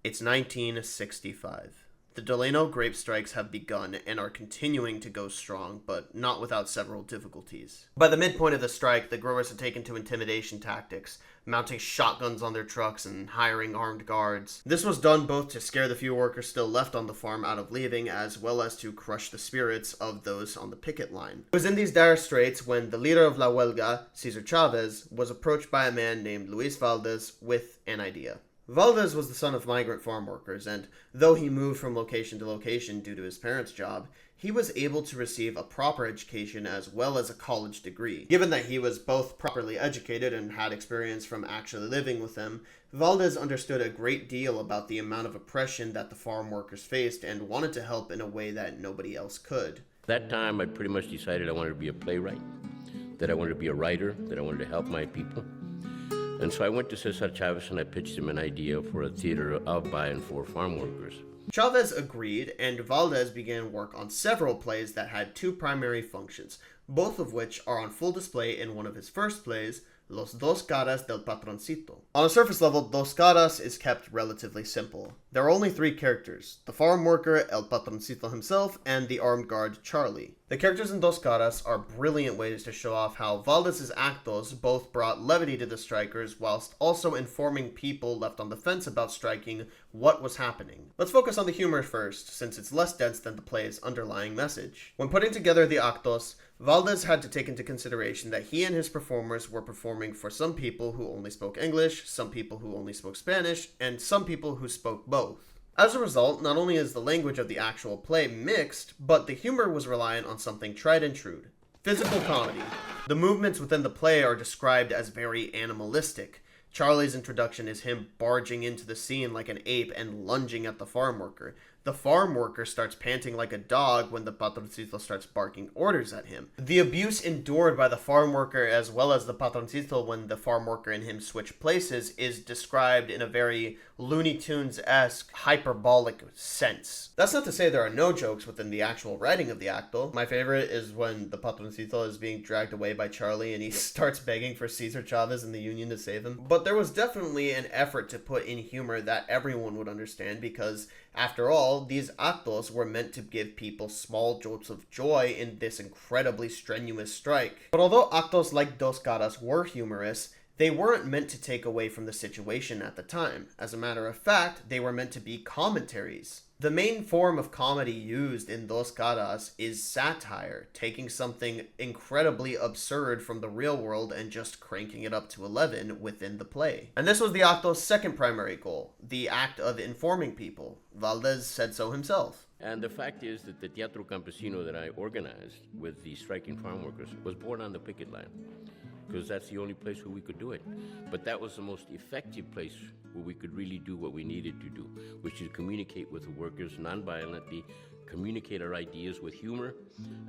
It's 1965. The Delano grape strikes have begun and are continuing to go strong, but not without several difficulties. By the midpoint of the strike, the growers had taken to intimidation tactics, mounting shotguns on their trucks and hiring armed guards. This was done both to scare the few workers still left on the farm out of leaving, as well as to crush the spirits of those on the picket line. It was in these dire straits when the leader of La Huelga, Cesar Chavez, was approached by a man named Luis Valdez with an idea. Valdez was the son of migrant farm workers, and though he moved from location to location due to his parents' job, he was able to receive a proper education as well as a college degree. Given that he was both properly educated and had experience from actually living with them, Valdez understood a great deal about the amount of oppression that the farm workers faced and wanted to help in a way that nobody else could. That time I pretty much decided I wanted to be a playwright, that I wanted to be a writer, that I wanted to help my people. And so I went to Cesar Chavez and I pitched him an idea for a theater of, by, and for farm workers. Chavez agreed, and Valdez began work on several plays that had two primary functions, both of which are on full display in one of his first plays, Los Dos Caras del Patroncito. On a surface level, Dos Caras is kept relatively simple. There are only three characters, the farm worker, El Patroncito himself, and the armed guard, Charlie. The characters in Dos Caras are brilliant ways to show off how Valdez's actos both brought levity to the strikers whilst also informing people left on the fence about striking what was happening. Let's focus on the humor first, since it's less dense than the play's underlying message. When putting together the actos, Valdez had to take into consideration that he and his performers were performing for some people who only spoke English, some people who only spoke Spanish, and some people who spoke both. As a result, not only is the language of the actual play mixed, but the humor was reliant on something tried and true: physical comedy. The movements within the play are described as very animalistic. Charlie's introduction is him barging into the scene like an ape and lunging at the farm worker. The farm worker starts panting like a dog when the patroncito starts barking orders at him. The abuse endured by the farm worker as well as the patroncito when the farm worker and him switch places is described in a very Looney Tunes-esque, hyperbolic sense. That's not to say there are no jokes within the actual writing of the acto. My favorite is when the patroncito is being dragged away by Charlie and he starts begging for Cesar Chavez and the Union to save him. But there was definitely an effort to put in humor that everyone would understand because, after all, these actos were meant to give people small jolts of joy in this incredibly strenuous strike. But although actos like Dos Caras were humorous, they weren't meant to take away from the situation at the time. As a matter of fact, they were meant to be commentaries. The main form of comedy used in Dos Caras is satire, taking something incredibly absurd from the real world and just cranking it up to 11 within the play. And this was the acto's second primary goal, the act of informing people. Valdez said so himself. And the fact is that the Teatro Campesino that I organized with the striking farm workers was born on the picket line, because that's the only place where we could do it. But that was the most effective place where we could really do what we needed to do, which is communicate with the workers nonviolently, communicate our ideas with humor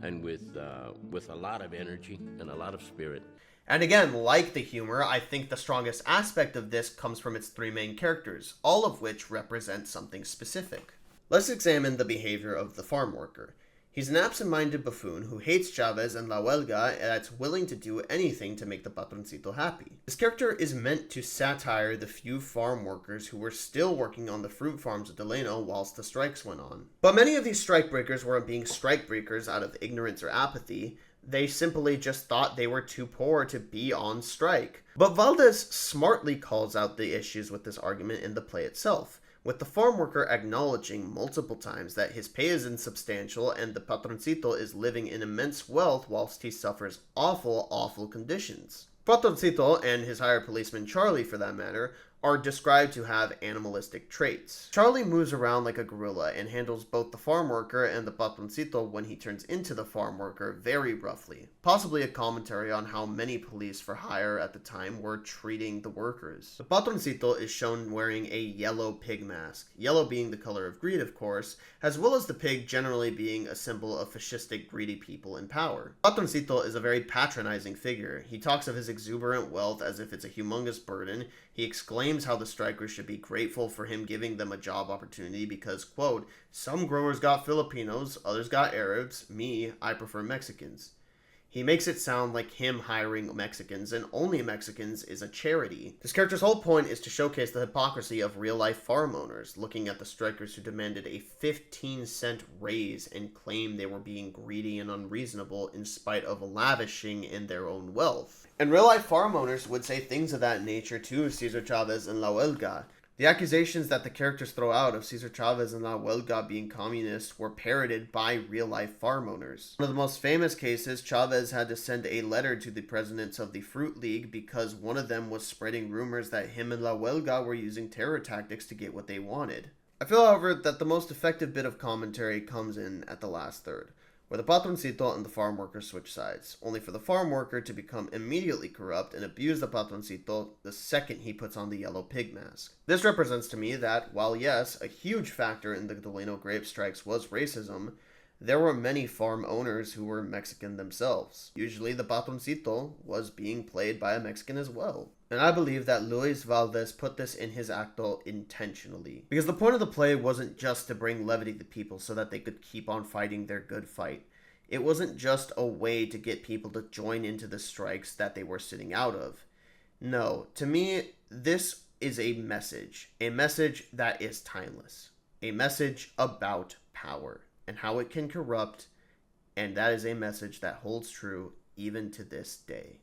and with a lot of energy and a lot of spirit. And again, like the humor, I think the strongest aspect of this comes from its three main characters, all of which represent something specific. Let's examine the behavior of the farm worker. He's an absent-minded buffoon who hates Chavez and La Huelga and that's willing to do anything to make the patroncito happy. This character is meant to satire the few farm workers who were still working on the fruit farms of Delano whilst the strikes went on. But many of these strikebreakers weren't being strikebreakers out of ignorance or apathy. They simply just thought they were too poor to be on strike. But Valdez smartly calls out the issues with this argument in the play itself, with the farm worker acknowledging multiple times that his pay is insubstantial and the patroncito is living in immense wealth whilst he suffers awful conditions. Patroncito, and his hired policeman Charlie for that matter, are described to have animalistic traits. Charlie moves around like a gorilla and handles both the farm worker and the patroncito when he turns into the farm worker very roughly, possibly a commentary on how many police for hire at the time were treating the workers. The patroncito is shown wearing a yellow pig mask, yellow being the color of greed of course, as well as the pig generally being a symbol of fascistic greedy people in power. Patroncito is a very patronizing figure. He talks of his exuberant wealth as if it's a humongous burden. He exclaims how the strikers should be grateful for him giving them a job opportunity because, quote, some growers got Filipinos, others got Arabs, me, I prefer Mexicans. He makes it sound like him hiring Mexicans and only Mexicans is a charity. This character's whole point is to showcase the hypocrisy of real-life farm owners, looking at the strikers who demanded a 15-cent raise and claimed they were being greedy and unreasonable in spite of lavishing in their own wealth. And real-life farm owners would say things of that nature to Cesar Chavez and La Huelga. The accusations that the characters throw out of Cesar Chavez and La Huelga being communists were parroted by real-life farm owners. One of the most famous cases, Chavez had to send a letter to the presidents of the Fruit League because one of them was spreading rumors that him and La Huelga were using terror tactics to get what they wanted. I feel, however, that the most effective bit of commentary comes in at the last third, where the patroncito and the farm worker switch sides, only for the farm worker to become immediately corrupt and abuse the patroncito the second he puts on the yellow pig mask. This represents to me that, while yes, a huge factor in the Delano grape strikes was racism, there were many farm owners who were Mexican themselves. Usually the patroncito was being played by a Mexican as well. And I believe that Luis Valdez put this in his acto intentionally. Because the point of the play wasn't just to bring levity to people so that they could keep on fighting their good fight. It wasn't just a way to get people to join into the strikes that they were sitting out of. No, to me, this is a message that is timeless. A message about power and how it can corrupt, and that is a message that holds true even to this day.